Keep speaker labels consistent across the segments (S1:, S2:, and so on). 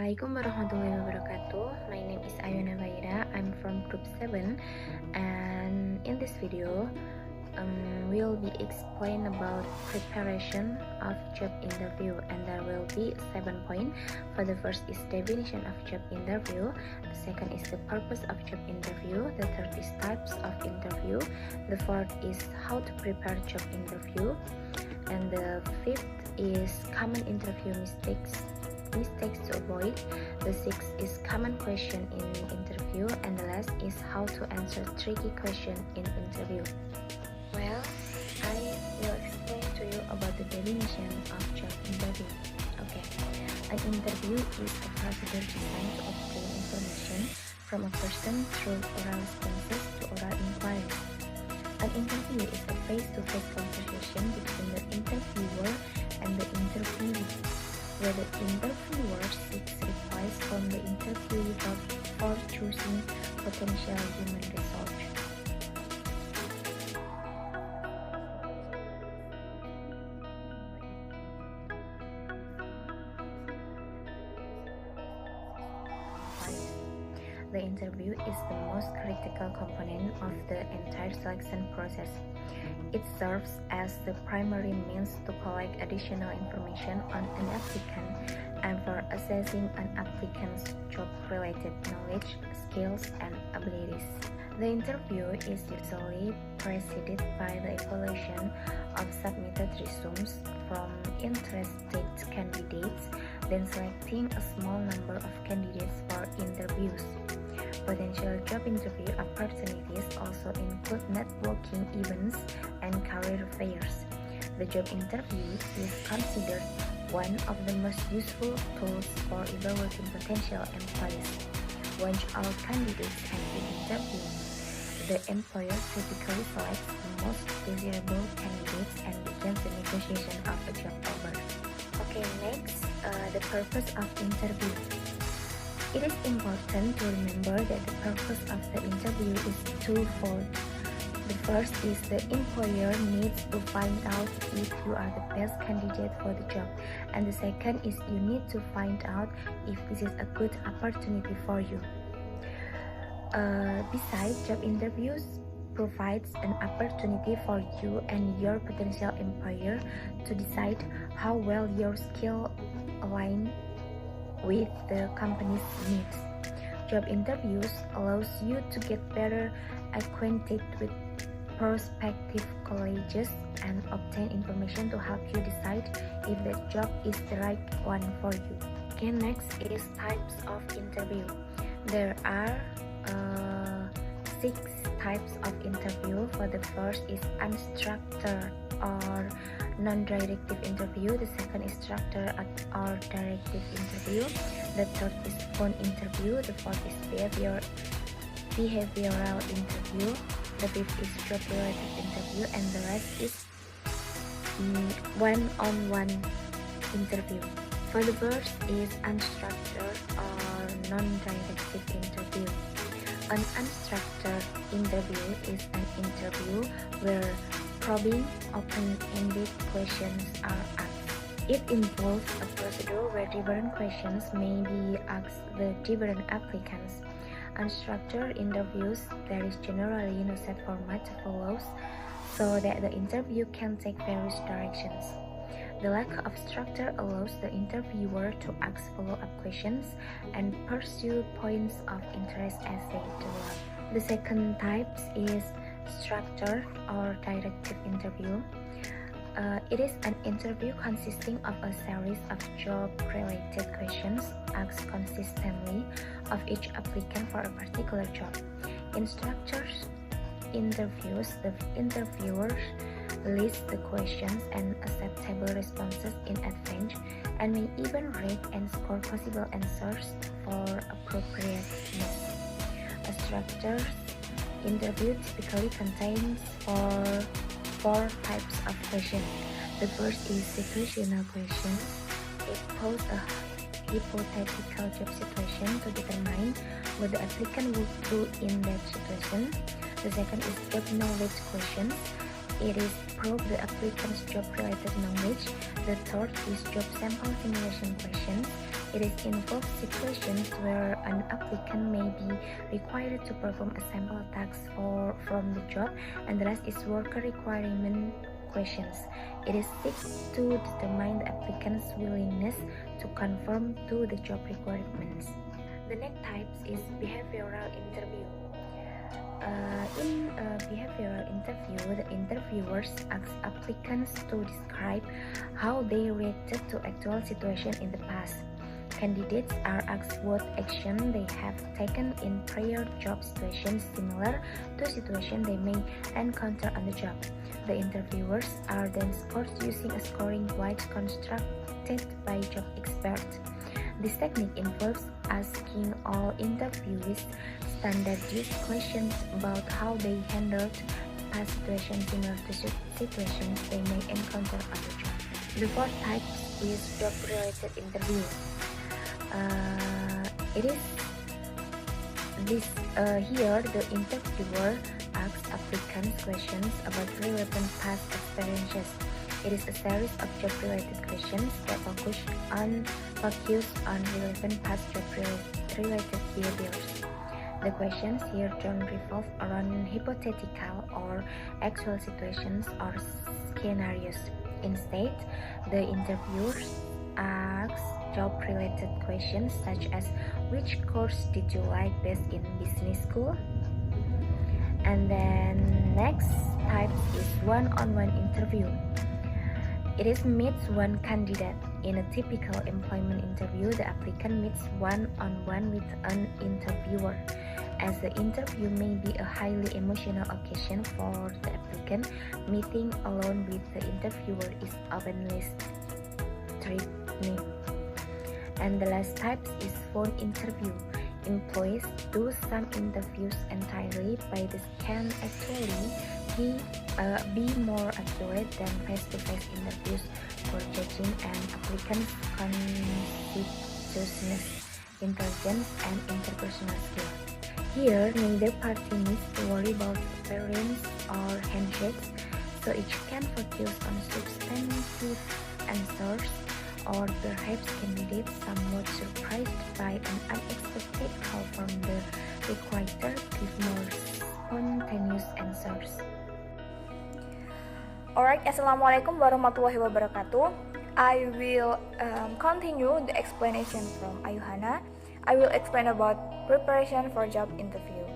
S1: Assalamualaikum warahmatullahi wabarakatuh. My name is Ayuna Vaira. I'm from group 7, and in this video we'll be explain about preparation of job interview, and there will be 7 points. For the first is definition of job interview, the second is the purpose of job interview, the third is types of interview, the fourth is how to prepare job interview, and the fifth is common interview mistakes to avoid. The sixth is common question in interview, and the last is how to answer tricky question in interview. Well, I will explain to you about the definition of job interview. Okay, an interview is a procedure designed to obtain information from a person through oral responses to oral inquiries. An interview is a face-to-face conversation between the interviewer and the interviewee, where the interviewer seeks replies from the interviewee for choosing potential human resource. The interview is the most critical component of the entire selection process. It serves as the primary means to collect additional information on an applicant and for assessing an applicant's job-related knowledge, skills, and abilities. The interview is usually preceded by the evaluation of submitted resumes from interested candidates, then selecting a small number of candidates for interviews. Potential job interview opportunities also include networking events and career fairs. The job interview is considered one of the most useful tools for evaluating potential employees. Once all candidates have been interviewed, the employer typically selects the most desirable candidates and begins the negotiation of a job offer. Okay, next, the purpose of interview. It is important to remember that the purpose of the interview is twofold. The first is the employer needs to find out if you are the best candidate for the job, and the second is you need to find out if this is a good opportunity for you. Besides, job interviews provides an opportunity for you and your potential employer to decide how well your skill align with the company's needs. Job interviews allows you to get better acquainted with prospective colleges and obtain information to help you decide if that job is the right one for you. Okay, next is types of interview. There are 6 types of interview. For the first is unstructured or non-directive interview. The second is structured or directive interview. The third is phone interview. The fourth is behavioral interview. The fifth is job-related interview, and the last is one-on-one interview. For the first is unstructured or non-directive interview. An unstructured interview is an interview where probing, open-ended questions are asked. It involves a procedure where different questions may be asked the different applicants. Unstructured interviews, there is generally no set format to follow, so that the interview can take various directions. The lack of structure allows the interviewer to ask follow-up questions and pursue points of interest as they develop. The second type is structured or directive interview. It is an interview consisting of a series of job-related questions asked consistently of each applicant for a particular job. In structured interviews, the interviewers list the questions and acceptable responses in advance, and may even rate and score possible answers for appropriateness. A structured interview typically contains four types of questions. The first is situational questions. It poses a hypothetical job situation to determine what the applicant would do in that situation. The second is job knowledge questions. It is probe the applicant's job-related knowledge. The third is job sample simulation questions. It involves situations where an applicant may be required to perform a sample task from the job, and the rest is worker requirement questions. It seeks to determine the applicant's willingness to conform to the job requirements. The next type is behavioral interview. In a behavioral interview, the interviewers ask applicants to describe how they reacted to actual situations in the past. Candidates are asked what action they have taken in prior job situations similar to situations they may encounter on the job. The interviewers are then scored using a scoring guide constructed by job experts. This technique involves asking all interviewees standardized questions about how they handled past situations similar to situations they may encounter on the job. The fourth type is job-related interview. Here the interviewer asks applicants questions about relevant past experiences. It is a series of job-related questions that focus on relevant past job-related behaviors. The questions here don't revolve around hypothetical or actual situations or scenarios. Instead, the interviewers ask job-related questions such as which course did you like best in business school? And then next type is one-on-one interview. It meets one candidate. In a typical employment interview, the applicant meets one-on-one with an interviewer. As the interview may be a highly emotional occasion for the applicant, meeting alone with the interviewer is often less threatening. And the last type is phone interview. Employees do some interviews entirely by this can actually be more accurate than face-to-face interviews for judging an applicant's conscientiousness, intelligence, and interpersonal skill. Here, neither party needs to worry about appearance or handshakes, so each can focus on substantive answers, or perhaps candidates somewhat surprised by an unexpected call from the requester give more spontaneous answers.
S2: Alright, Assalamualaikum warahmatullahi wabarakatuh. I will continue the explanation from Ayuhana. I will explain about preparation for job interview.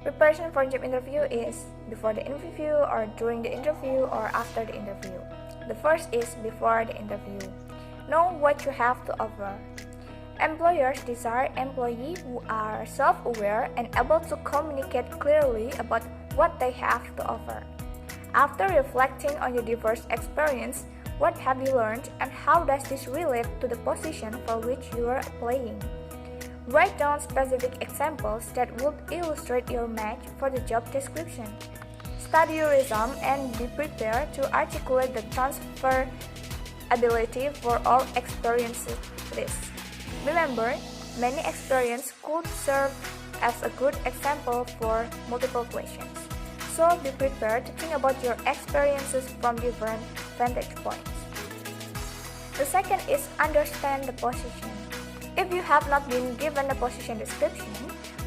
S2: Preparation for job interview is before the interview, or during the interview, or after the interview. The first is before the interview. Know what you have to offer. Employers desire employees who are self-aware and able to communicate clearly about what they have to offer. After reflecting on your diverse experience, what have you learned and how does this relate to the position for which you are applying? Write down specific examples that would illustrate your match for the job description. Study your resume and be prepared to articulate the transfer ability for all experiences. Remember, many experiences could serve as a good example for multiple questions. So be prepared to think about your experiences from different vantage points. The second is understand the position. If you have not been given the position description,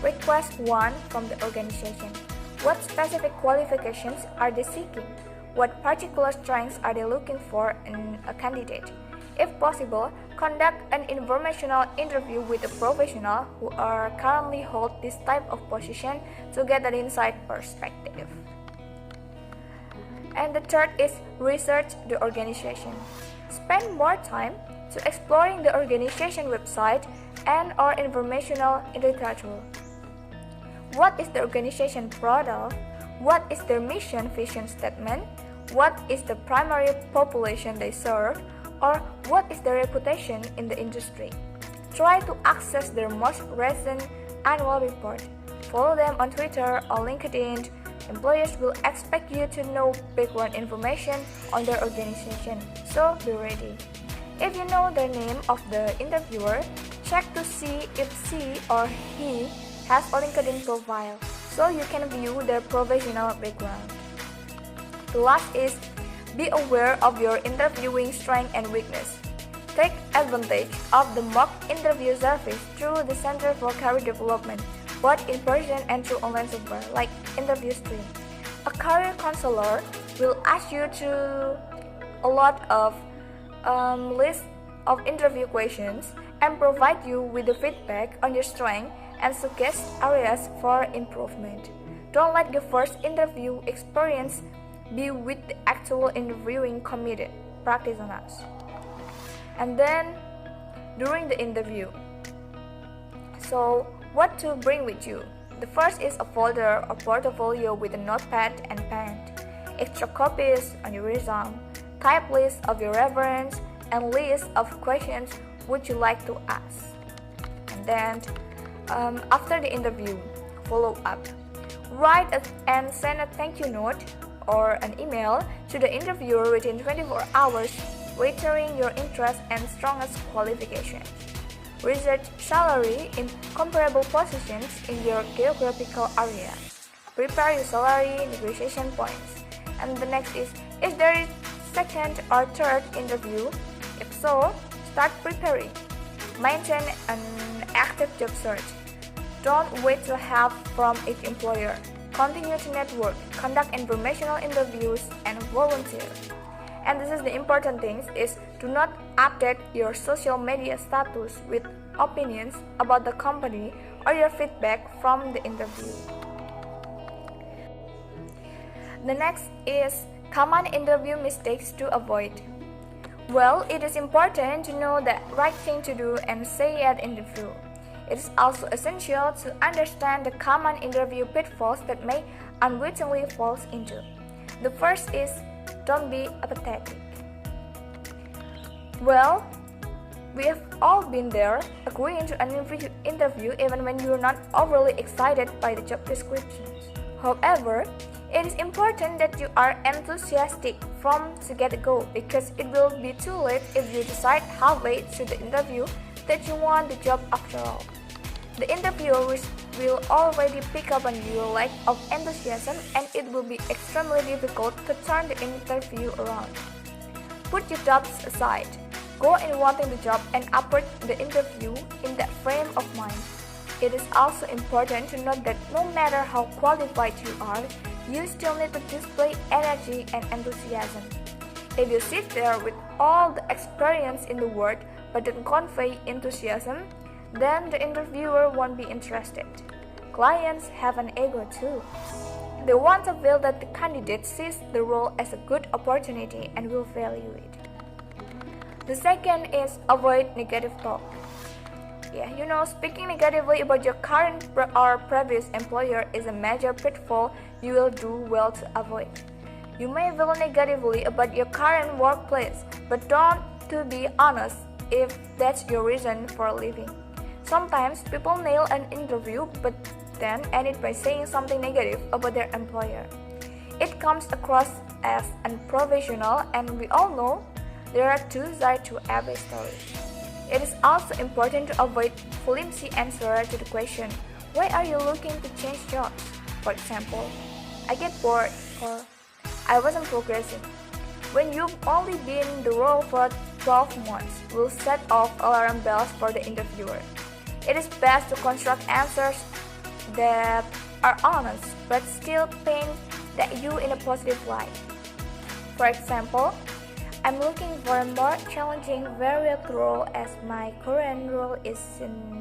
S2: request one from the organization. What specific qualifications are they seeking? What particular strengths are they looking for in a candidate? If possible, conduct an informational interview with a professional who currently hold this type of position to get an inside perspective. And the third is research the organization. Spend more time to exploring the organization website and or informational literature. What is the organization proud of? What is their mission, vision statement? What is the primary population they serve? Or what is their reputation in the industry? Try to access their most recent annual report. Follow them on Twitter or LinkedIn. Employers will expect you to know background information on their organization, so be ready. If you know the name of the interviewer, check to see if she or he has a LinkedIn profile, so you can view their professional background. The last is be aware of your interviewing strength and weakness. Take advantage of the mock interview service through the Center for Career Development, both in person and through online software like Interview Stream. A career counselor will ask you to a lot of list of interview questions and provide you with the feedback on your strengths and suggest areas for improvement. Don't let your first interview experience be with the actual interviewing committed. Practice on us. And then during the interview, so what to bring with you? The first is a folder or portfolio with a notepad and pen, extra copies on your resume, type list of your reference, and list of questions would you like to ask. And then after the interview, follow up. Write and send a thank you note or an email to the interviewer within 24 hours, reiterating your interest and strongest qualifications. Research salary in comparable positions in your geographical area. Prepare your salary negotiation points. And the next is, if there is second or third interview, if so, start preparing. Maintain an active job search. Don't wait to have from each employer. Continue to network, conduct informational interviews, and volunteer. And this is the important thing is do not update your social media status with opinions about the company or your feedback from the interview. The next is common interview mistakes to avoid. Well, it is important to know the right thing to do and say at interview. It is also essential to understand the common interview pitfalls that may unwittingly fall into. The first is don't be apathetic. Well, we have all been there, agreeing to an interview even when you're not overly excited by the job descriptions. However, it is important that you are enthusiastic from the get-go because it will be too late if you decide halfway through the interview that you want the job after all. The interviewers will already pick up on your lack of enthusiasm and it will be extremely difficult to turn the interview around. Put your doubts aside. Go in wanting the job and approach the interview in that frame of mind. It is also important to note that no matter how qualified you are, you still need to display energy and enthusiasm. If you sit there with all the experience in the world but don't convey enthusiasm, then the interviewer won't be interested. Clients have an ego too. They want to feel that the candidate sees the role as a good opportunity and will value it. The second is avoid negative talk. Speaking negatively about your current or previous employer is a major pitfall you will do well to avoid. You may feel negatively about your current workplace, but don't to be honest if that's your reason for leaving. Sometimes people nail an interview but then end it by saying something negative about their employer. It comes across as unprofessional, and we all know there are two sides to every story. It is also important to avoid flimsy answer to the question, why are you looking to change jobs? For example, I get bored or I wasn't progressing. When you've only been in the role for 12 months, will set off alarm bells for the interviewer. It is best to construct answers that are honest but still paint you in a positive light. For example, I'm looking for a more challenging, varied role as my current role is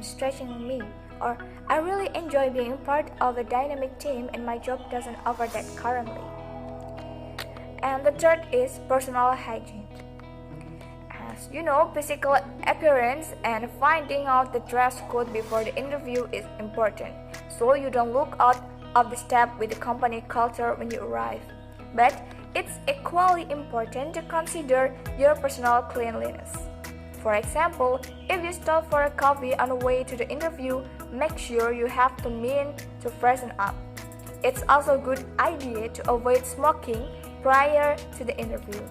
S2: stretching me, or I really enjoy being part of a dynamic team and my job doesn't offer that currently. And the third is personal hygiene. As you know, physical appearance and finding out the dress code before the interview is important, so you don't look out of the step with the company culture when you arrive. But it's equally important to consider your personal cleanliness. For example, if you stop for a coffee on the way to the interview, make sure you have the means to freshen up. It's also a good idea to avoid smoking prior to the interview.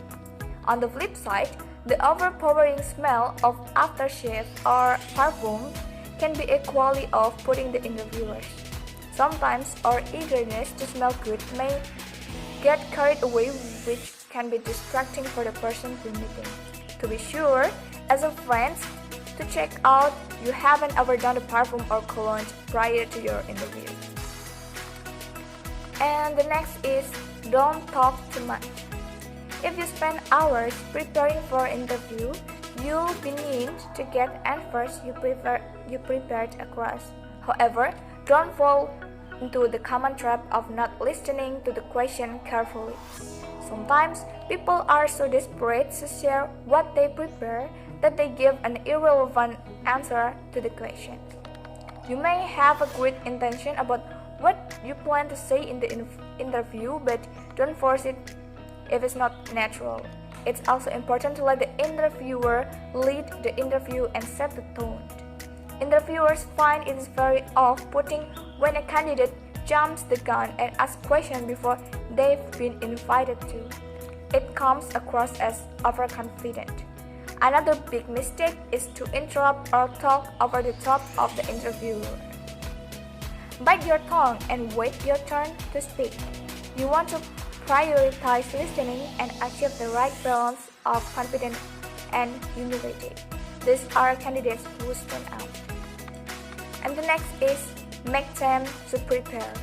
S2: On the flip side, the overpowering smell of aftershave or perfume can be equally off-putting the interviewers. Sometimes our eagerness to smell good may get carried away, which can be distracting for the person we're meeting. To be sure, as a friend to check out you haven't overdone the perfume or cologne prior to your interview. And the next is don't talk too much. If you spend hours preparing for an interview, you'll be needing to get answers you prepared across. However, don't fall into the common trap of not listening to the question carefully. Sometimes people are so desperate to share what they prepare that they give an irrelevant answer to the question. You may have a great intention about what you plan to say in the interview, but don't force it if it's not natural. It's also important to let the interviewer lead the interview and set the tone. Interviewers find it is very off-putting when a candidate jumps the gun and asks questions before they've been invited to. It comes across as overconfident. Another big mistake is to interrupt or talk over the top of the interviewer. Bite your tongue and wait your turn to speak. You want to prioritize listening and achieve the right balance of confidence and humility. These are candidates who stand out. And the next is make time to prepare.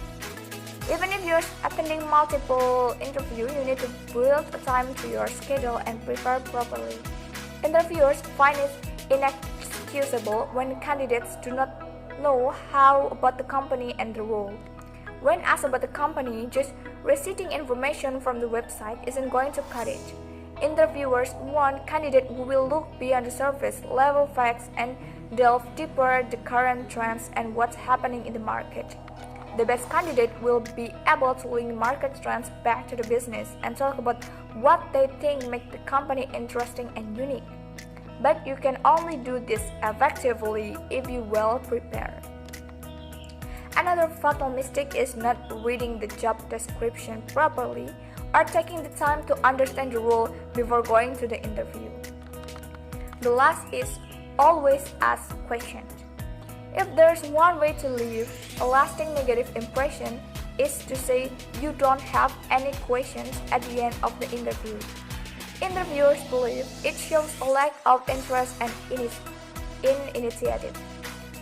S2: Even if you're attending multiple interviews, you need to build a time to your schedule and prepare properly. Interviewers find it inexcusable when candidates do not know how about the company and the role. When asked about the company, just reciting information from the website isn't going to cut it. Interviewers want candidates who will look beyond the surface level facts and delve deeper the current trends and what's happening in the market. The best candidate will be able to link market trends back to the business and talk about what they think makes the company interesting and unique. But you can only do this effectively if you well prepare. Another fatal mistake is not reading the job description properly or taking the time to understand the role before going to the interview. The last is always ask questions. If there's one way to leave a lasting negative impression is to say you don't have any questions at the end of the interview. Interviewers believe it shows a lack of interest and initiative.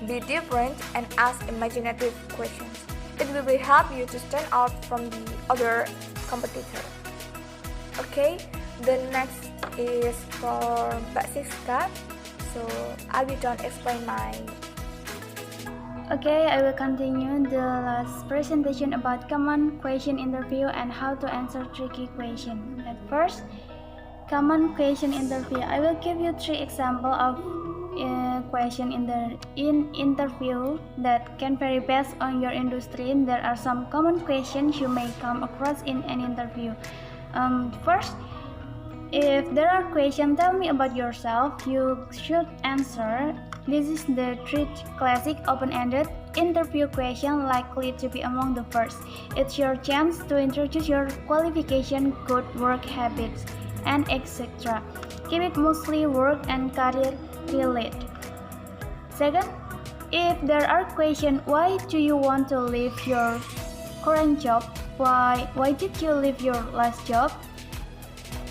S2: Be different and ask imaginative questions. It will help you to stand out from the other competitor. Okay, the next is for Mbak Siska. So I will done explain my.
S3: Okay, I will continue the last presentation about common question interview and how to answer tricky question. At first, common question interview. I will give you 3 examples of question in interview that can vary based on your industry. There are some common questions you may come across in an interview. First, if there are questions, tell me about yourself, you should answer. This is the 3 classic open-ended interview question likely to be among the first. It's your chance to introduce your qualification, good work habits, and etc. Keep it mostly work and career related. Second, if there are questions, why do you want to leave your current job? Why did you leave your last job?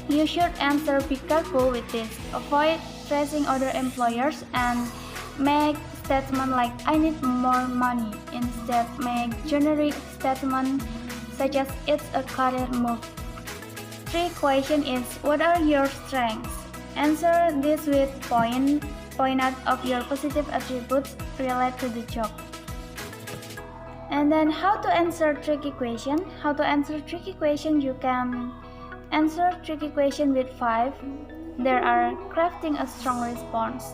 S3: You should answer be careful with this. Avoid stressing other employers and make statement like I need more money. Instead, make generic statement such as it's a career move. 3 question is what are your strengths? Answer this with point out of your positive attributes related to the job. And then how to answer tricky question? How to answer tricky question? You can answer tricky question with 5. There are crafting a strong response.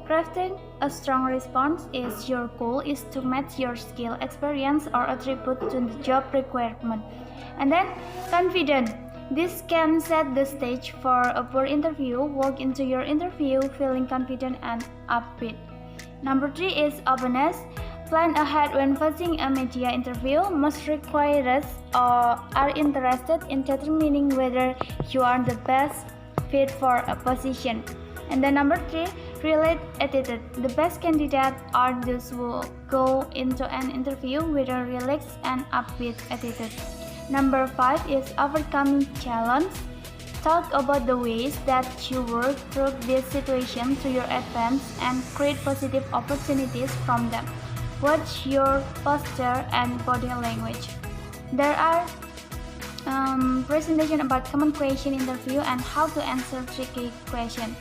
S3: Crafting a strong response is your goal is to match your skill, experience, or attribute to the job requirement. And then confident. This can set the stage for a poor interview. Walk into your interview feeling confident and upbeat. Number 3 is openness. Plan ahead when facing a media interview. Most requirers are interested in determining whether you are the best fit for a position. And then number 3, relate attitude. The best candidates are those who go into an interview with a relaxed and upbeat attitude. Number 5 is overcoming challenge. Talk about the ways that you work through this situation to your advantage and create positive opportunities from them. Watch your posture and body language. There are presentation about common question interview and how to answer tricky question.